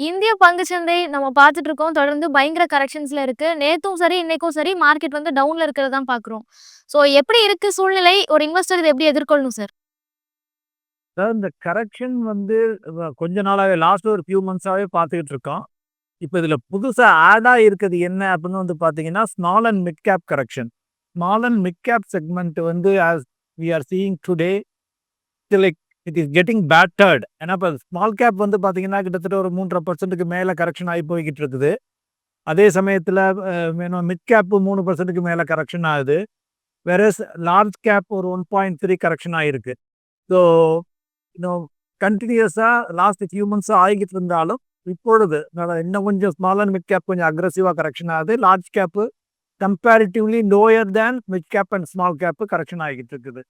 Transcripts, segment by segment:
இந்திய பங்குச்சந்தை நம்ம பார்த்துட்டு இருக்கோம். தொடர்ந்து பயங்கர கரெக்ஷன்ஸ்ல இருக்கு. நேத்தும் சரி, இன்னைக்கும் சரி மார்க்கெட் வந்து டவுன்ல இருக்கிறத தான் பார்க்குறோம். ஸோ எப்படி இருக்கு சூழ்நிலை? ஒரு இன்வெஸ்டர் இத எப்படி எதிர்கொள்ளணும் சார்? அதாவது இந்த கரெக்ஷன் வந்து கொஞ்ச நாளாவே லாஸ்ட் ஒரு ஃபியூ மந்த்ஸாவே பார்த்துக்கிட்டு இருக்கோம். இப்ப இதுல புதுசா ஆடா இருக்குது என்ன அப்படின்னு வந்து பார்த்தீங்கன்னா, small and mid cap correction. Small and mid cap segment வந்து as we are seeing today like it is getting battered. ஏன்னா இப்ப ஸ்மால் கேப் வந்து பார்த்தீங்கன்னா, கிட்டத்தட்ட ஒரு 3.5% மேல கரெக்ஷன் ஆகி போய்க்கிட்டு இருக்குது. அதே சமயத்துல மிட் கேப் 3% மேல கரெக்ஷன் ஆகுது. வேறஸ் லார்ஜ் கேப் ஒரு 1.3 கரெக்ஷன் ஆயிருக்கு. ஸோ இன்னும் கன்டினியூஸா லாஸ்ட் ஃபியூ மந்த்ஸா ஆகிட்டு இருந்தாலும், இப்பொழுது இன்னும் கொஞ்சம் ஸ்மால் அண்ட் மிட் கேப் கொஞ்சம் அக்ரெசிவா கரெக்ஷன் ஆகுது. Large cap comparatively lower than mid cap and small cap correction ஆகிட்டு இருக்குது.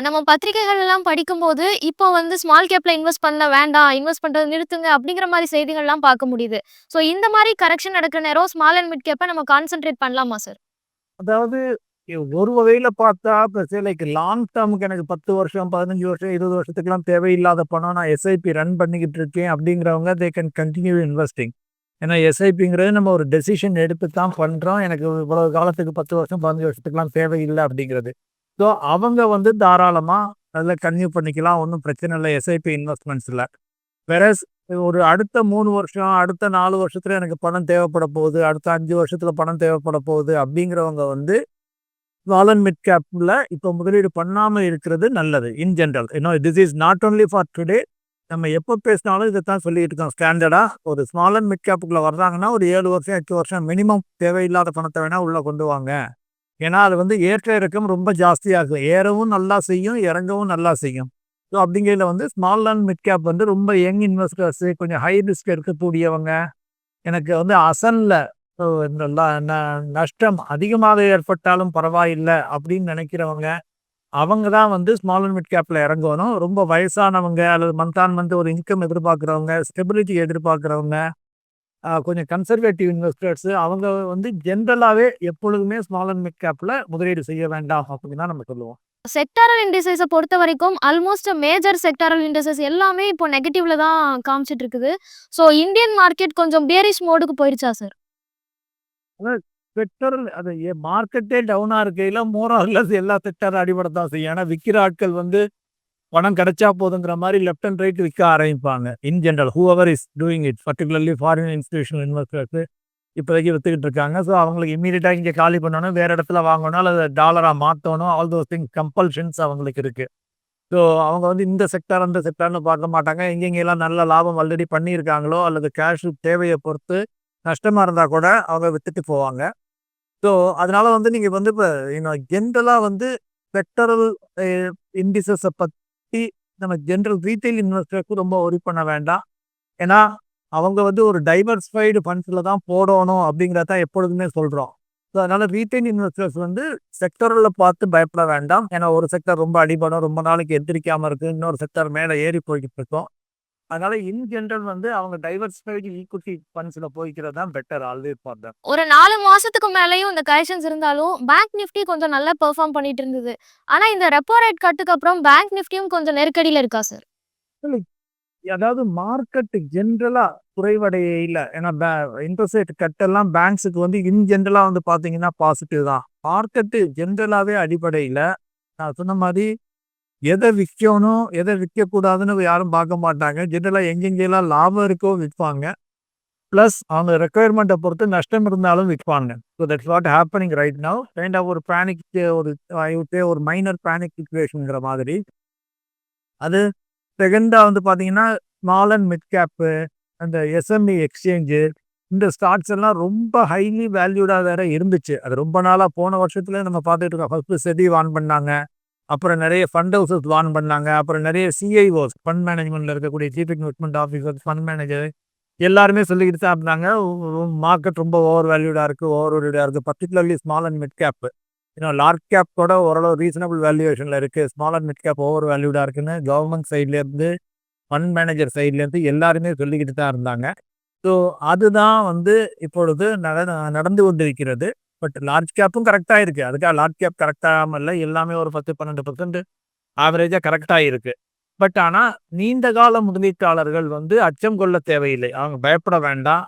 நம்ம பத்திரிகைகள் எல்லாம் படிக்கும்போது, இப்போ வந்து ஸ்மால் கேப்ல இன்வெஸ்ட் பண்ண வேண்டாம், இன்வெஸ்ட் பண்றத நிறுத்துங்க அப்படிங்கிற மாரி செய்திகள்லாம் பார்க்க முடியுது. ஸோ இந்த மாரி கரெக்ஷன் நடக்கிற நேரம் ஸ்மால் அண்ட் மிட் கேப்ப நம்ம கான்சன்ட்ரேட் பண்ணலாமா சார்? அதாவது ஒரு வகையில பார்த்தா, இப்ப லைக் லாங் டெர்ம்க்கு எனக்கு 10 வருஷம், 15 வருஷம், 20 வருஷத்துக்குலாம் தேவையில்லாத பணம் நான் எஸ்ஐபி ரன் பண்ணிக்கிட்டு இருக்கேன் அப்படிங்கிறவங்க தே கேன் கன்டின்யூ இன்வெஸ்டிங். ஏன்னா எஸ்ஐபிங்கிறது நம்ம ஒரு டெசிஷன் எடுத்து தான் பண்றோம். எனக்கு இவ்வளவு காலத்துக்கு 10 வருஷம், 15 வருஷத்துக்குலாம் தேவையில்ல அப்படிங்கிறது. ஸோ அவங்க வந்து தாராளமா அதில கன்டின்யூ பண்ணிக்கலாம். ஒண்ணும் பிரச்சனை இல்ல எஸ்ஐபி இன்வெஸ்ட்மெண்ட்ஸ்ல. வேறஸ் ஒரு அடுத்த 3 வருஷம், அடுத்த 4 வருஷத்துல எனக்கு பணம் தேவைப்பட போகுது. அடுத்த 5 வருஷத்துல பணம் தேவைப்பட போகுது அப்படிங்கிறவங்க வந்து ஸ்மால் அண்ட் மிட் கேப்ல இப்போ முதலீடு பண்ணாம இருக்கிறது நல்லது. இன் general this is not only for today. நம்ம எப்போ பேசினாலும் இதைத்தான் சொல்லிட்டு இருக்கோம் ஸ்டாண்டர்டா. ஒரு ஸ்மால் அண்ட் மிட் கேப்புக்குள்ள வர்றாங்கன்னா ஒரு 7 வருஷம் 8 வருஷம் மினிமம் தேவையில்லாத பணத்தை வேணா உள்ள கொண்டு வாங்க. ஏன்னா அது வந்து ஏற்ற இறக்கம் ரொம்ப ஜாஸ்தியா இருக்கும். ஏறவும் நல்லா செய்யும், இறங்கவும் நல்லா செய்யும். ஸோ அப்படிங்கையில வந்து ஸ்மால் அண்ட் மிட் கேப் வந்து ரொம்ப யங் இன்வெஸ்டர்ஸ், கொஞ்சம் ஹை ரிஸ்க் எடுக்கக்கூடியவங்க, எனக்கு வந்து அசல்ல இந்த நஷ்டம் அதிகமாக ஏற்பட்டாலும் பரவாயில்ல அப்படின்னு நினைக்கிறவங்க, அவங்க தான் வந்து ஸ்மால் அண்ட் மிட் கேப்ல இறங்கணும். ரொம்ப வயசானவங்க அல்லது மந்த் ஆன் மந்த் ஒரு இன்கம் எதிர்பார்க்குறவங்க, ஸ்டெபிலிட்டி எதிர்பார்க்குறவங்க, கொஞ்சம் கன்சர்வேட்டிவ் இன்வெஸ்டர்ஸ் அவங்க வந்து ஜென்ரலாவே எப்பொழுதுமே ஸ்மால் அண்ட் மிட் கேப்ல முதலீடு செய்ய வேண்டாம் அப்படின்னு தான் நம்ம சொல்லுவோம். செக்டாரல் இண்டிசஸ பொறுத்தவரைக்கும் ஆல்மோஸ்ட் மேஜர் செக்டாரல் இண்டிசஸ் எல்லாமே இப்போ நெகட்டிவ்ல தான் காமிச்சிட்டு இருக்குது. ஸோ இந்தியன் மார்க்கெட் கொஞ்சம் பியரிஷ் மோடுக்கு போயிருச்சா சார்? அதான் செக்டரல் அது மார்க்கெட்டே டவுனா இருக்கையில மோர் ஆர் லெஸ் எல்லா செக்டரும் அடிபடத்தான் செய்யும். ஏன்னா விக்கிற ஆட்கள் வந்து பணம் கிடைச்சா போதுங்கிற மாரி லெஃப்ட் அண்ட் ரைட் விற்க ஆரம்பிப்பாங்க. இன் general whoever is doing it particularly foreign institutional investors இப்போதைக்கு வித்துக்கிட்டு இருக்காங்க. ஸோ அவங்களுக்கு இம்மீடியட்டா இங்க காலி பண்ணணும், வேற இடத்துல வாங்கணும் அல்லது டாலரா மாத்தணும். ஆல் தோஸ் திங்ஸ் கம்பல்ஷன்ஸ் அவங்களுக்கு இருக்கு. ஸோ அவங்க வந்து இந்த செக்டார் அந்த செக்டார்ன்னு பார்க்க மாட்டாங்க. எங்கெங்கெல்லாம் நல்ல லாபம் ஆல்ரெடி பண்ணியிருக்காங்களோ அல்லது கேஷ் தேவைய பொறுத்து நஷ்டமா இருந்தா கூட அவங்க வித்துட்டு போவாங்க. ஸோ அதனால வந்து நீங்க வந்து இப்ப ஜென்ரலா வந்து செக்டரல் இண்டிசஸ பத்தி நம்ம ஜென்ரல் ரீட்டெயில் இன்வெஸ்டருக்கு ரொம்ப வொரி பண்ண வேண்டாம். ஏன்னா, அவங்க வந்து ஒரு டைவர்சிஃபைடு ஃபண்ட்ஸ்ல தான் போடணும் அப்படிங்கிறத தான் எப்பொழுதுமே சொல்றோம். ஸோ அதனால ரீட்டெயில் இன்வெஸ்டர்ஸ் வந்து செக்டரல்ல பார்த்து பயப்பட வேண்டாம். ஏன்னா ஒரு செக்டர் ரொம்ப அடிபடும், ரொம்ப நாளைக்கு எந்திரிக்காம இருக்கு. இன்னொரு செக்டர் மேல ஏறி போய்க்கிட்டு இருக்கும். அதனால இன் ஜெனரல் வந்து அவங்க டைவர்சிஃபைடு ஈக்விட்டி ஃபண்ட்ஸ்ல போய்க்கிறது தான் பெட்டர் ஆல்வேஸ் ஃபார் தெம். ஒரு 4 மாசத்துக்கு மேலயும் இந்த கரெக்ஷன்ஸ் இருந்தாலும், பேங்க் நிஃப்டி கொஞ்சம் நல்லா பெர்ஃபார்ம் பண்ணிட்டு இருந்தது. ஆனா இந்த ரெப்போ ரேட் கட்டுக்கு அப்புறம் பேங்க் நிஃப்டியும் கொஞ்சம் நெருக்கடியில இருக்கா சார்? அதாவது மார்க்கெட் ஜென்ரலா குறைவடையல. ஏன்னா இன்ட்ரெஸ்ட் ரேட் கட் எல்லாம் பேங்க்ஸுக்கு வந்து இன் ஜென்ரலா வந்து பார்த்தீங்கன்னா பாசிட்டிவ் தான். மார்க்கெட் ஜென்ரலாவே அடிப்படையில நான் சொன்ன மாரி எத விக்கணும், எத விக்கக்கூடாதுன்னு யாரும் பார்க்க மாட்டாங்க. ஜென்ரலா எங்கெங்கெல்லாம் லாபம் இருக்கோ விப்பாங்க. பிளஸ் அவங்க ரெக்வயர்மெண்ட்ட பொறுத்து நஷ்டம் இருந்தாலும் விப்பாங்க. So that's what happening right now. Kind of ஒரு பேனிக் ஒரு ஐ வுட் சே ஒரு மைனர் பேனிக் சிச்சுவேஷன்ங்கிற மாதிரி. அது செகண்டா வந்து பார்த்தீங்கன்னா, ஸ்மால் அண்ட் மிட் கேப்பு, அந்த எஸ்எம்இ எக்ஸ்சேஞ்சு, இந்த ஸ்டாக்ஸ் எல்லாம் ரொம்ப ஹைலி வேல்யூடா வேற இருந்துச்சு. அது ரொம்ப நாளா போன வருஷத்துல நம்ம பார்த்துட்டு இருக்கோம். ஃபர்ஸ்ட் செபி வார்ன் பண்ணாங்க. அப்புறம் நெறைய ஃபண்ட் ஹவுஸஸ் வார்ன் பண்ணாங்க. அப்புறம் நெறைய சிஐஓஸ் ஃபண்ட் மேனேஜ்மென்ட்ல இருக்கக்கூடிய chief investment officer, fund manager எல்லாருமே சொல்லிக்கிட்டு தான் இருந்தாங்க. மார்க்கெட் ரொம்ப ஓவர் வேல்யூடா இருக்கு, ஓவர் வேல்யூடா இருக்கு. Particularly small and mid cap. Large cap கூட ஓரளவு ரீசனபிள் வேல்யூவேஷன்ல இருக்கு. Small and mid cap over வேல்யூடா இருக்குன்னு கவர்மெண்ட் சைட்ல இருந்து, ஃபண்ட் மேனேஜர் சைட்ல இருந்து எல்லாருமே சொல்லிக்கிட்டு தான் இருந்தாங்க. ஸோ அதுதான் வந்து இப்பொழுது நடந்து கொண்டிருக்கிறது. பட் லார்ஜ் கேப்பும் கரெக்ட்டா இருக்கு. அதுக்காக லார்ஜ் கேப் கரெக்ட் ஆகாம இல்ல. எல்லாமே ஒரு 10, 12% ஆவரேஜா கரெக்ட்டா இருக்கு. பட் ஆனா நீண்ட கால முதலீட்டாளர்கள் வந்து அச்சம் கொள்ள தேவையில்லை. அவங்க பயப்பட வேண்டாம்.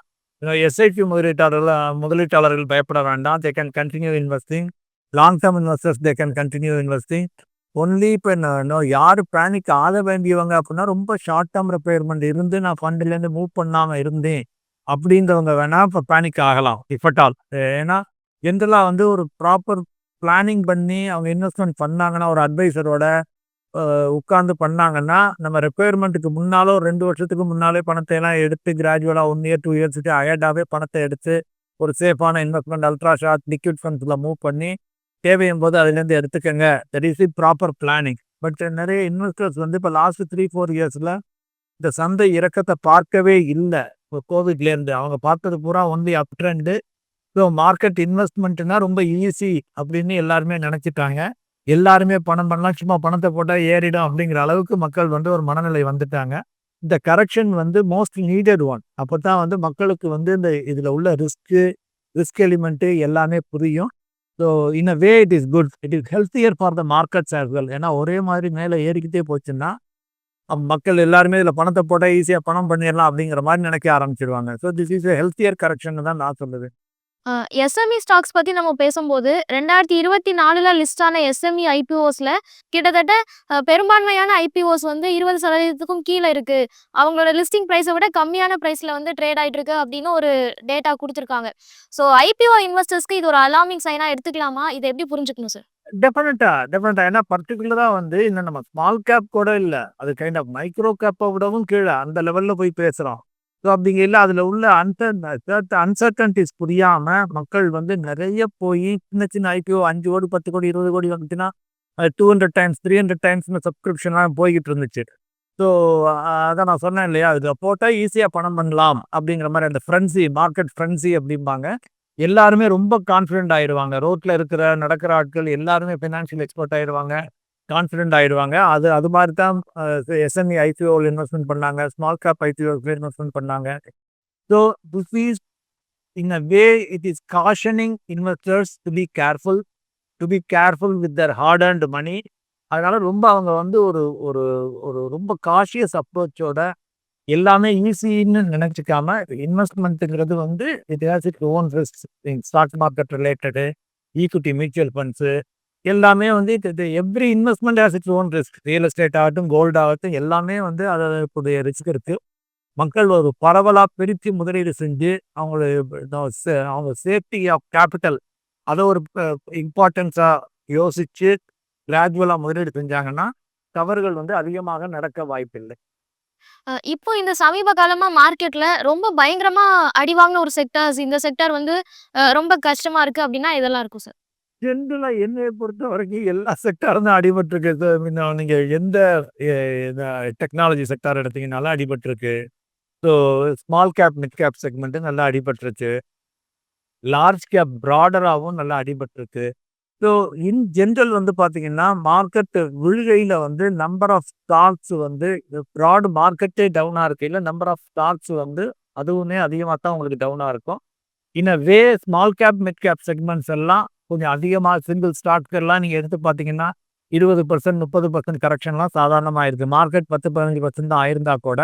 எஸ்ஐபி முதலீட்டாளர்கள் பயப்பட வேண்டாம். They can continue investing. Long term investors they can continue investing. Only இப்ப யாரு பேனிக் ஆக வேண்டியவங்க அப்படின்னா, ரொம்ப ஷார்ட் டெர்ம் ரிப்பேர்மெண்ட் இருந்து நான் ஃபண்ட்லேருந்து மூவ் பண்ணாம இருந்தேன் அப்படின்றவங்க வேணா இப்ப பேனிக் ஆகலாம். If at all. ஏன்னா ஜென்ரலா வந்து ஒரு ப்ராப்பர் பிளானிங் பண்ணி அவங்க இன்வெஸ்ட்மென்ட் பண்ணாங்கன்னா, ஒரு அட்வைசரோட உட்கார்ந்து பண்ணாங்கன்னா, நம்ம ரிக்வயர்மென்ட்க்கு முன்னால ஒரு 2 வருஷத்துக்கு முன்னாலே பணத்தை எல்லாம் எடுத்து கிராஜுவலா 1 இயர், 2 இயர்ஸ்க்கு அஹெடாவே பணத்தை எடுத்து ஒரு சேஃபான இன்வெஸ்ட்மென்ட் அல்ட்ரா ஷார்ட் லிக்விட் ஃபண்ட்ஸ்ல மூவ் பண்ணி தேவையும் போது அதுலேருந்து எடுத்துக்கங்க. That is the proper planning. But நிறைய இன்வெஸ்டர்ஸ் வந்து இப்போ லாஸ்ட் 3, 4 இயர்ஸ்ல இந்த சந்தை இறக்கத்தை பார்க்கவே இல்ல. இப்போ கோவிட்லேருந்து அவங்க பார்த்தது பூரா only up trend. So market இன்வெஸ்ட்மெண்ட்னா ரொம்ப ஈஸி அப்படின்னு எல்லாருமே நினைச்சிட்டாங்க. எல்லாருமே பணம் பண்ணலாம், சும்மா பணத்தை போட்டா ஏறிடும் அப்படிங்கிற அளவுக்கு மக்கள் வந்து ஒரு மனநிலை வந்துட்டாங்க. இந்த கரெக்ஷன் வந்து மோஸ்ட் நீடட் ஒன். அப்பதான் வந்து மக்களுக்கு வந்து இந்த இதுல உள்ள ரிஸ்க் எலிமெண்ட் எல்லாமே புரியும். So in a way it is good. It is healthier for the markets as well. ஏன்னா ஒரே மாதிரி மேலே ஏறிக்கிட்டே போச்சுன்னா மக்கள் எல்லாருமே இதில் பணத்தை போட்டால் ஈஸியாக பணம் பண்ணிடலாம் அப்படிங்கிற மாதிரி நினைக்க ஆரம்பிச்சிருவாங்க. So this is healthier correction தான் நான் சொல்லுவேன். எஸ்எம்இ ஸ்டாக்ஸ் பத்தி நம்ம பேசும்போது 2024ல லிஸ்ட் ஆன எஸ்எம்இ ஐபிஓஸ்ல கிட்டத்தட்ட பெரும்பான்மையான ஐபிஓஸ் வந்து 20% கீழ இருக்கு. அவங்களோட லிஸ்டிங் பிரைஸை விட கம்மியான பிரைஸ்ல வந்து ட்ரேட் ஆயிட்டு இருக்கு அப்படின்னு ஒரு டேட்டா கொடுத்துருக்காங்க. ஸோ ஐபிஓ இன்வெஸ்டர்ஸ்க்கு இது ஒரு அலார்மிங் சைனா எடுத்துக்கலாமா? இதை எப்படி புரிஞ்சுக்கணும் சார்? டெஃபினட்டா. ஏன்னா பர்டிகுலரா வந்து இன்னும் நம்ம ஸ்மால் கேப் கூட இல்ல. அது கைண்ட் ஆஃப் மைக்ரோ கேப்பை விடவும் கீழே அந்த லெவல்ல போய் பேசுறோம். ஸோ அப்படிங்கையில அதுல உள்ள அன்சர்டன்டிஸ் புரியாம மக்கள் வந்து நிறைய போய் சின்ன சின்ன ஐபிஓ 5 கோடி 10 கோடி 20 கோடி வந்துச்சுன்னா 200 டைம்ஸ் 300 டைம்ஸ் சப்ஸ்கிரிப்ஷன்லாம் போய்கிட்டு இருந்துச்சு. ஸோ அதான் நான் சொன்னேன் இல்லையா, இதில் போட்டால் ஈஸியாக பணம் பண்ணலாம் அப்படிங்கிற மாதிரி அந்த ஃப்ரென்சி, மார்க்கெட் ஃப்ரென்சி அப்படிம்பாங்க. எல்லாருமே ரொம்ப கான்ஃபிடென்ட் ஆயிடுவாங்க. ரோட்ல நடக்கிற ஆட்கள் எல்லாருமே ஃபினான்ஷியல் எக்ஸ்பர்ட் ஆயிடுவாங்க, கான்ஃபிடென்ட் ஆயிடுவாங்க. அது மாதிரி தான் எஸ்எம்இ ஐபிஓவில் இன்வெஸ்ட்மெண்ட் பண்ணாங்க, ஸ்மால் கேப் ஐபிஓவில் இன்வெஸ்ட்மெண்ட் பண்ணாங்க. So this is in a way it is cautioning investors to be careful with their hard and money. அதனால ரொம்ப அவங்க வந்து ஒரு ஒரு ஒரு ரொம்ப காஷியஸ் அப்ரோச்சோட எல்லாமே ஈஸின்னு நினைச்சிக்காம இன்வெஸ்ட்மெண்ட்டுங்கிறது வந்து it has its own risk. Stock market related, equity mutual funds எல்லாமே வந்து every investment has its own risk. Real estate ஆகட்டும், கோல்டு ஆகட்டும், எல்லாமே வந்து அதோடைய ரிஸ்க் இருக்கு. மக்கள் ஒரு பரவலாக பிரித்து முதலீடு செஞ்சு அவங்க சேஃப்டி ஆஃப் கேபிட்டல் அதை ஒரு இம்பார்ட்டன்ஸாக யோசிச்சு கிராஜுவலாக முதலீடு செஞ்சாங்கன்னா தவறுகள் வந்து அதிகமாக நடக்க வாய்ப்பில்லை. இப்போ இந்த சமீப காலமா மார்க்கெட்ல ரொம்ப பயங்கரமா அடி வாங்கின ஒரு செக்டார்ஸ், இந்த செக்டார் வந்து ரொம்ப கஷ்டமா இருக்கு அப்படின்னா இதெல்லாம் இருக்கும் சார்? ஜென்ரலா என்னைய பொறுத்த வரைக்கும் எல்லா செக்டாரும் தான் அடிபட்டிருக்கு. நீங்க எந்த டெக்னாலஜி செக்டார் எடுத்தீங்கனாலும் அடிபட்டிருக்கு. So small cap, mid cap segment நல்லா அடிபட்டுருச்சு. லார்ஜ் கேப் ப்ராடராகவும் நல்லா அடிபட்டிருக்கு. ஸோ இன் ஜென்ரல் வந்து பார்த்தீங்கன்னா மார்க்கெட் விழுகையில் வந்து நம்பர் ஆஃப் ஸ்டாக்ஸ் வந்து ப்ராட் மார்க்கெட்டே டவுனாக இருக்கையில் நம்பர் ஆஃப் ஸ்டாக்ஸ் வந்து அதுவுமே அதிகமாக தான் உங்களுக்கு டவுனாக இருக்கும். In a way small cap, mid cap segments எல்லாம் கொஞ்சம் அதிகமாக சிங்கிள் ஸ்டாக்ஸ் நீங்கள் எடுத்து பார்த்தீங்கன்னா 20%, 30% கரெக்ஷன்லாம் சாதாரணமாக இருக்குது. மார்க்கெட் 10-15% தான் ஆயிருந்தா கூட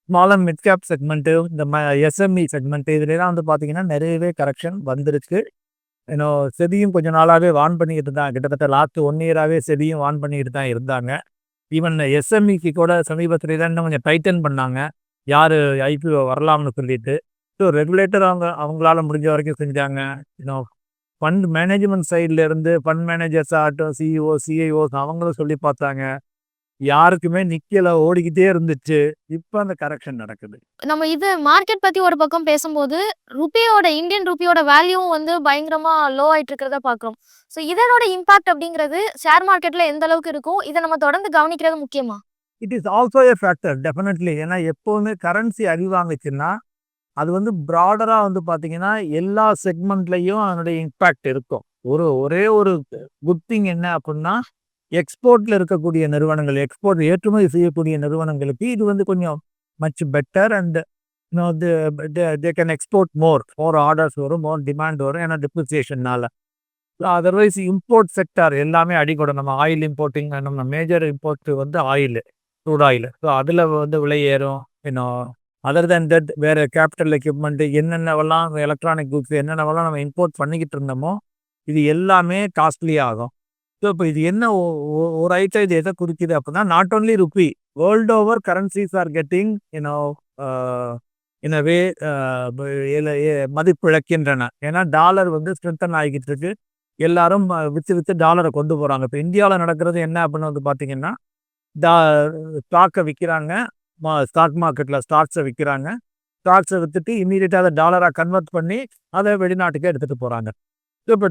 small and mid cap segment, இந்த எஸ்எம்இ செக்மெண்ட்டு இதுலாம் வந்து பார்த்தீங்கன்னா நிறையவே கரெக்ஷன் வந்திருக்கு. செபியும் கொஞ்ச நாளாகவே வார்ன் பண்ணிக்கிட்டு தான், கிட்டத்தட்ட லாஸ்ட் 1 இயராகவே செபியும் வார்ன் பண்ணிக்கிட்டு தான் இருந்தாங்க. ஈவன் எஸ்எம்இக்கு கூட சமீபத்தில் தான் இன்னும் கொஞ்சம் டைட்டன் பண்ணாங்க, யார் ஐபிஓ வரலாம்னு சொல்லிட்டு. ஸோ ரெகுலேட்டர் அவங்களால முடிஞ்ச வரைக்கும் செஞ்சாங்க. ஃபண்ட் மேனேஜ்மெண்ட் சைட்ல இருந்து ஃபண்ட் மேனேஜர்ஸ் ஆகட்டும், சிஇஓ, சிஐஓஸ் அவங்களும் சொல்லி பார்த்தாங்க. யாருக்குமே நிக்கல, ஓடிக்கிட்டே இருந்துச்சு. இப்போ அந்த கரெக்ஷன் நடக்குது. நம்ம இது மார்க்கெட் பத்தி ஒரு பக்கம் பேசும்போது, இந்தியன் ரூபியோட வேல்யூவும் வந்து பயங்கரமா லோ ஆயிட்டு இருக்கிறத பார்க்குறோம். ஸோ இதனோட இம்பாக்ட் அப்படிங்கிறது ஷேர் மார்க்கெட்ல எந்த அளவுக்கு இருக்கும்? இதை நம்ம தொடர்ந்து கவனிக்கிறது முக்கியமா? It is also a factor definitely. ஏன்னா எப்போவுமே கரன்சி அடிவாங்குச்சுன்னா அது வந்து ப்ராடரா வந்து பார்த்தீங்கன்னா எல்லா செக்மெண்ட்லையும் அதனுடைய இம்பாக்ட் இருக்கும். ஒரே ஒரு குட் திங் என்ன அப்படின்னா, எக்ஸ்போர்ட்ல இருக்கக்கூடிய நிறுவனங்கள், எக்ஸ்போர்ட் ஏற்றுமதி செய்யக்கூடிய நிறுவனங்களுக்கு இது வந்து கொஞ்சம் much better. And they can export more orders வரும், மோர் டிமாண்ட் வரும். ஏன்னா டிப்ரிசியேஷன்னால. அதர்வைஸ் இம்போர்ட் செக்டார் எல்லாமே அடிக்கூடும். நம்ம ஆயில் இம்போர்ட்டிங், நம்ம மேஜர் இம்போர்ட் வந்து ஆயில். Crude oil. ஸோ அதில் வந்து விலை ஏறும். இன்னும் அதர் தேன் தட் வேறு கேபிட்டல் எக்யூப்மெண்ட்டு என்னென்னவெல்லாம் எலக்ட்ரானிக் குட்ஸ் என்னென்னவெல்லாம் நம்ம இம்போர்ட் பண்ணிக்கிட்டு இருந்தோமோ இது எல்லாமே காஸ்ட்லி ஆகும். ஸோ இப்போ இது என்ன ஒரு ஐட்டம் இது எதை குறிக்குது அப்படின்னா not only rupee world over currencies are getting you know in way மதிப்பிழக்கின்றன. ஏன்னா டாலர் வந்து ஸ்ட்ரென்தன் ஆகிக்கிட்டு இருக்கு. எல்லாரும் விற்று விற்று டாலரை கொண்டு போகிறாங்க. இப்போ இந்தியாவில் நடக்கிறது என்ன அப்படின்னு வந்து பார்த்தீங்கன்னா டா ஸ்டாக்கை விற்கிறாங்க. ஸ்டாக் மார்க்கெட்டில் ஸ்டாக்ஸை விற்கிறாங்க. ஸ்டாக்ஸை விற்றுட்டு இம்மீடியட்டாக அதை டாலராக கன்வெர்ட் பண்ணி அதை வெளிநாட்டுக்கே எடுத்துகிட்டு போகிறாங்க. ஸோ இப்போ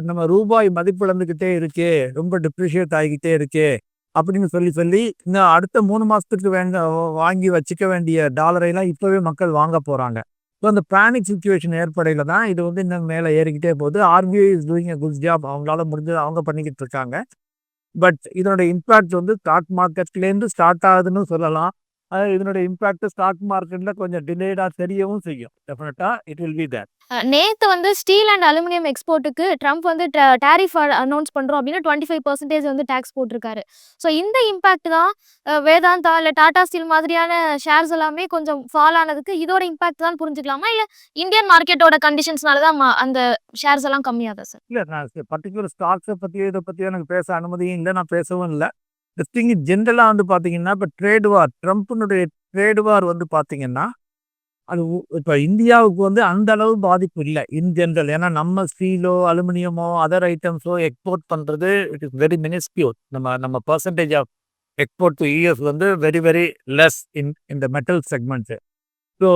நம்ம ரூபாய் மதிப்பிழந்துக்கிட்டே இருக்கே, ரொம்ப டிப்ரிஷியேட் ஆகிக்கிட்டே இருக்கே அப்படின்னு சொல்லி சொல்லி இன்னும் அடுத்த 3 மாதத்துக்கு வாங்கி வச்சுக்க வேண்டிய டாலரைலாம் இப்போவே மக்கள் வாங்க போகிறாங்க. ஸோ அந்த பேனிக் சுச்சுவேஷன் ஏற்படையில் தான் இது வந்து இன்னும் மேலே ஏறிக்கிட்டே போகுது. RBI is doing a good job. அவங்களால முடிஞ்சது அவங்க பண்ணிக்கிட்டு இருக்காங்க. பட் இதனோட இம்பேக்ட் வந்து ஸ்டாக் மார்க்கெட்லேருந்து ஸ்டார்ட் ஆகுதுன்னு சொல்லலாம். இதனுடைய இம்பேக்ட் ஸ்டாக் மார்க்கெட்டில் கொஞ்சம் டிலேடாக தெரியவும் செய்யும். டெஃபினட்டாக இட் வில் பி தேர். நேத்து வந்து ஸ்டீல் அண்ட் அலுமினியம் எக்ஸ்போர்ட்டுக்கு ட்ரம்ப் வந்து டாரிஃப் அனௌன்ஸ் பண்றோம் அப்படின்னு 25% வந்து டாக்ஸ் போட்டிருக்காரு. ஸோ இந்த இம்பாக்ட் தான் வேதாந்தா இல்லை டாடா ஸ்டீல் மாதிரியான ஷேர்ஸ் எல்லாமே கொஞ்சம் ஃபால் ஆனதுக்கு இதோட இம்பாக்ட் தான் புரிஞ்சுக்கலாமா? இல்லை இந்தியன் மார்க்கெட்டோட கண்டிஷன்ஸ்னால தான் அந்த ஷேர்ஸ் எல்லாம் கம்மியாதா சார்? இல்லை நான் பர்டிகுலர் ஸ்டாக்ஸை பற்றியோ இதை பற்றியோ எனக்கு பேச அனுமதியும் இல்லை, நான் பேசவும் இல்லை. இந்த திங் ஜென்ரலாக வந்து பார்த்தீங்கன்னா இப்போ ட்ரேட் வார் ட்ரம்ப்னுடைய ட்ரேட் வார் வந்து பார்த்தீங்கன்னா அது இப்போ இந்தியாவுக்கு வந்து அந்த அளவு பாதிப்பு இல்லை இன் ஜென்ரல். ஏன்னா நம்ம ஸ்டீலோ அலுமினியமோ அதர் ஐட்டம்ஸோ எக்ஸ்போர்ட் பண்ணுறது இட் இஸ் வெரி மினிஸ்கியூர். நம்ம percentage of export to US வந்து வெரி வெரி லெஸ் இந்த மெட்டல் செக்மெண்ட்ஸு. ஸோ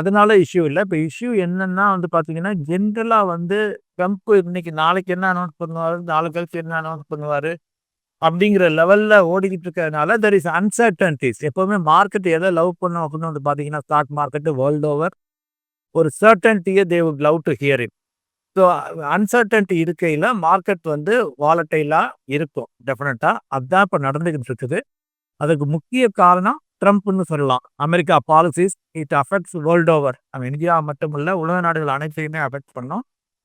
அதனால இஷ்யூ இல்லை. இப்போ இஷ்யூ என்னன்னா வந்து பார்த்தீங்கன்னா ஜென்ரலாக வந்து ட்ரம்ப் இன்னைக்கு நாளைக்கு என்ன அனௌன்ஸ் பண்ணுவார், நாளைக்கு கழிச்சு என்ன அனௌன்ஸ் பண்ணுவார் அப்படிங்கிற லெவலில் ஓடிக்கிட்டு இருக்கிறதுனால தெர் இஸ் அன்சர்டன்டிஸ். எப்போவுமே மார்க்கெட் எதை லவ் பண்ணும் அப்படின்னு வந்து பார்த்தீங்கன்னா ஸ்டாக் மார்க்கெட்டு வேர்ல்டு ஓவர் ஒரு சர்டன்ட்டியை they would love to hear it. So uncertainty இருக்கையில் மார்க்கெட் வந்து வாலட்டைலாக இருக்கும் டெஃபினட்டாக. அதுதான் இப்போ நடந்துக்கிட்டு இருக்குது. அதுக்கு முக்கிய காரணம் ட்ரம்ப்னு சொல்லலாம். America policies it affects world over. நம்ம இந்தியா மட்டும் இல்லை உலக நாடுகள் அனைத்தையுமே அஃபெக்ட் பண்ணோம்.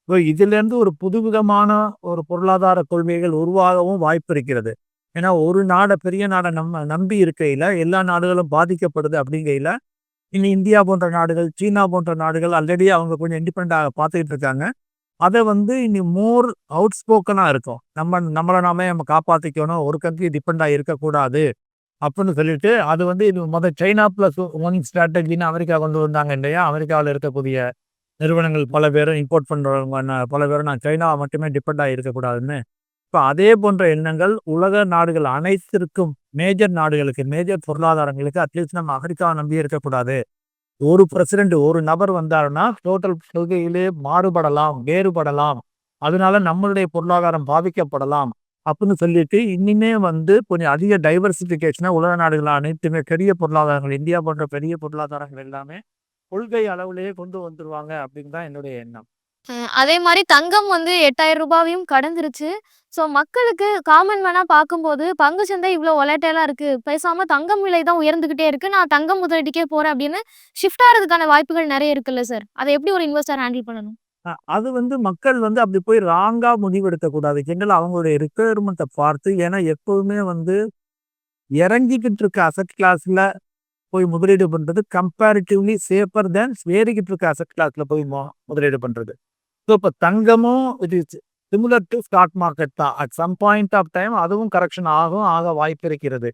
ஸோ இதிலேருந்து ஒரு புதுவிதமான ஒரு பொருளாதார கொள்கைகள் உருவாகவும் வாய்ப்பு இருக்கிறது. ஏன்னா ஒரு நாடை பெரிய நாடை நம்பி இருக்கையில் எல்லா நாடுகளும் பாதிக்கப்படுது. அப்படிங்கையில் இனி இந்தியா போன்ற நாடுகள் சீனா போன்ற நாடுகள் ஆல்ரெடி அவங்க கொஞ்சம் இண்டிபெண்டாக பார்த்துக்கிட்டு இருக்காங்க. அதை வந்து இனி மோர் அவுட் ஸ்போக்கனாக இருக்கும். நம்மளை நம்ம காப்பாற்றிக்கணும், ஒரு கண்ட்ரி டிபெண்டாக இருக்கக்கூடாது அப்படின்னு சொல்லிட்டு அது வந்து இது சைனா ப்ளஸ் ஒன் ஸ்ட்ராட்டஜின்னு அமெரிக்கா கொண்டு வந்தாங்க இல்லையா. அமெரிக்காவில் இருக்கக்கூடிய நிறுவனங்கள் பல பேரும் இம்போர்ட் பண்ணுறவங்க பல பேரும் நான் சைனாவை மட்டுமே டிபெண்டாக இருக்கக்கூடாதுன்னு. இப்போ அதே போன்ற எண்ணங்கள் உலக நாடுகள் அனைத்திற்கும் மேஜர் நாடுகளுக்கு மேஜர் பொருளாதாரங்களுக்கு அட்லீஸ்ட் நம்ம அமெரிக்காவை நம்பி இருக்கக்கூடாது. ஒரு பிரசிடென்ட் ஒரு நபர் வந்தாருன்னா டோட்டல் கொள்கையிலே மாறுபடலாம், வேறுபடலாம், அதனால நம்மளுடைய பொருளாதாரம் பாதிக்கப்படலாம் அப்படின்னு சொல்லிட்டு இன்னுமே வந்து கொஞ்சம் அதிக டைவர்சிஃபிகேஷனாக உலக நாடுகள் அனைத்துமே பெரிய பொருளாதாரங்கள் இந்தியா போன்ற பெரிய பொருளாதாரங்கள் எல்லாமே கொள்கை அளவுலேயே கொண்டு வந்துருவாங்க அப்படின்னு தான் என்னுடைய எண்ணம். அதே மாதிரி தங்கம் வந்து 8,000 ரூபாயும் கடந்துருச்சு. ஸோ மக்களுக்கு காமன் மேனா பார்க்கும்போது பங்கு சந்தை இவ்வளோ வொலட்டைலா இருக்கு. பேசாம தங்கம் விலை தான் உயர்ந்துகிட்டே இருக்கு. நான் தங்கம் முதலீட்டுக்கே போறேன் அப்படின்னு ஷிஃப்ட் ஆகிறதுக்கான வாய்ப்புகள் நிறைய இருக்குல்ல சார். அதை எப்படி ஒரு இன்வெஸ்டர் ஹேண்டில் பண்ணணும்? அது வந்து மக்கள் வந்து அப்படி போய் ராங்கா முடிவெடுக்கக்கூடாது. ஜென்ரல் அவங்களுடைய ரிக்குயர்மெண்ட்டை பார்த்து. ஏன்னா எப்போதுமே வந்து இறங்கிக்கிட்டு இருக்க அசட் கிளாஸில் போய் முதலீடு பண்ணுறது கம்பேரிட்டிவ்லி சேஃபர் தேன் ஏறிக்கிட்டு இருக்க அசட் கிளாஸில் போய் முதலீடு பண்ணுறது. ஸோ இப்போ தங்கமும் it is similar to stock market தான். At some point of time அதுவும் கரெக்ஷன் ஆக வாய்ப்பு இருக்கிறது.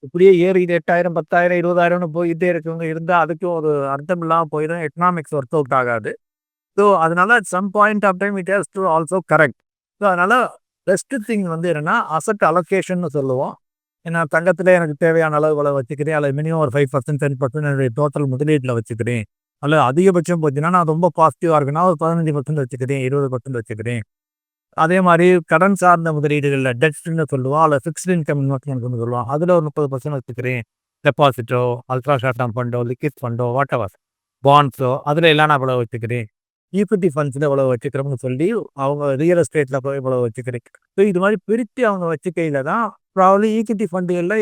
இப்படியே ஏறி 8,000 10,000 20,000ன்னு போயிட்டே இருக்கவங்க இருந்தால் அதுக்கும் ஒரு அர்த்தம் இல்லாமல் போயிடும். எக்கனாமிக்ஸ் ஒர்க் அவுட் ஆகாது. ஸோ அதனால at some point of time it has to also correct. So அதனால பெஸ்ட் திங் வந்து என்னென்னா அசட் அலோகேஷன் சொல்லுவோம். ஏன்னா தங்கத்தில் எனக்கு தேவையான அளவுகளை வச்சுக்கிறேன், அல்லது மினிமம் ஒரு 5% 10% என்னுடைய டோட்டல் முதலீட்டில் வச்சுக்கிறேன். அல்லது அதிகபட்சம் பார்த்தீங்கன்னா நான் ரொம்ப பாசிட்டிவாக இருக்குன்னா ஒரு 15% வச்சுக்கிறேன், 20% வச்சுக்கிறேன். அதே மாதிரி கடன் சார்ந்த முதலீடுகளில் டெட்ஸ்ன்னு சொல்லுவோம், அல்லது ஃபிக்ஸ்டு இன்கம் இன்வெஸ்ட்மெண்ட்னு சொல்லுவோம். அதில் ஒரு 30% வச்சுக்கிறேன். டெபாசிட்டோ, அல்ட்ரா ஷார்ட் டேர்ம் ஃபண்டோ, லிக்விட் ஃபண்டோ, வாட் எவர் பாண்ட்ஸோ அதில் எல்லாம் நான் இவ்வளோ வச்சுக்கிறேன். ஈக்விட்டி ஃபண்ட்ஸில் இவ்வளோ வச்சுக்கிறோம்னு சொல்லி அவங்க ரியல் எஸ்டேட்டில் போய் இவ்வளோ வச்சுக்கிறேன். ஸோ இது மாதிரி பிரித்து அவங்க வச்சுக்கையில் தான் ப்ராபப்ளி ஈக்விட்டி ஃபண்டுகளில்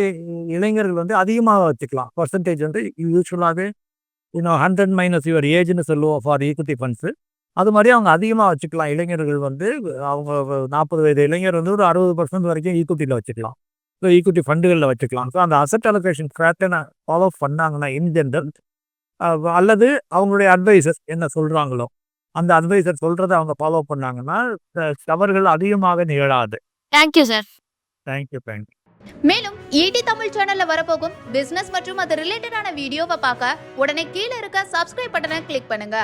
இளைஞர்கள் வந்து அதிகமாக வச்சுக்கலாம். பர்சன்டேஜ் வந்து யூஸ்வலாகவே 100 மைனஸ் யுவர் ஏஜ்னு சொல்லுவோம் ஃபார் ஈக்விட்டி ஃபண்ட்ஸு. அது மாதிரி அவங்க அதிகமாக வச்சுக்கலாம். இளைஞர்கள் வந்து அவங்க 40 வயது இளைஞர் வந்து ஒரு 60% வரைக்கும் ஈக்விட்டியில் வச்சுக்கலாம். ஈக்விட்டி ஃபண்டுகளில் வச்சுக்கலாம். ஸோ அந்த அசெட் அலோகேஷன் பேட்டர்னை ஃபாலோ பண்ணாங்கன்னா இன் ஜென்ரல் அல்லது அவங்களுடைய அட்வைசர் என்ன சொல்கிறாங்களோ அந்த அட்வைசர் சொல்கிறத அவங்க ஃபாலோ பண்ணாங்கன்னா தவறுகள் அதிகமாக நிகழாது. Thank you sir. தேங்க்யூ. மேலும் ஈடி தமிழ் சேனல்ல வரப்போகும் பிசினஸ் மற்றும் அது ரிலேட்டடான வீடியோவை பார்க்க உடனே கீழே இருக்க சப்ஸ்கிரைப் பட்டனை கிளிக் பண்ணுங்க.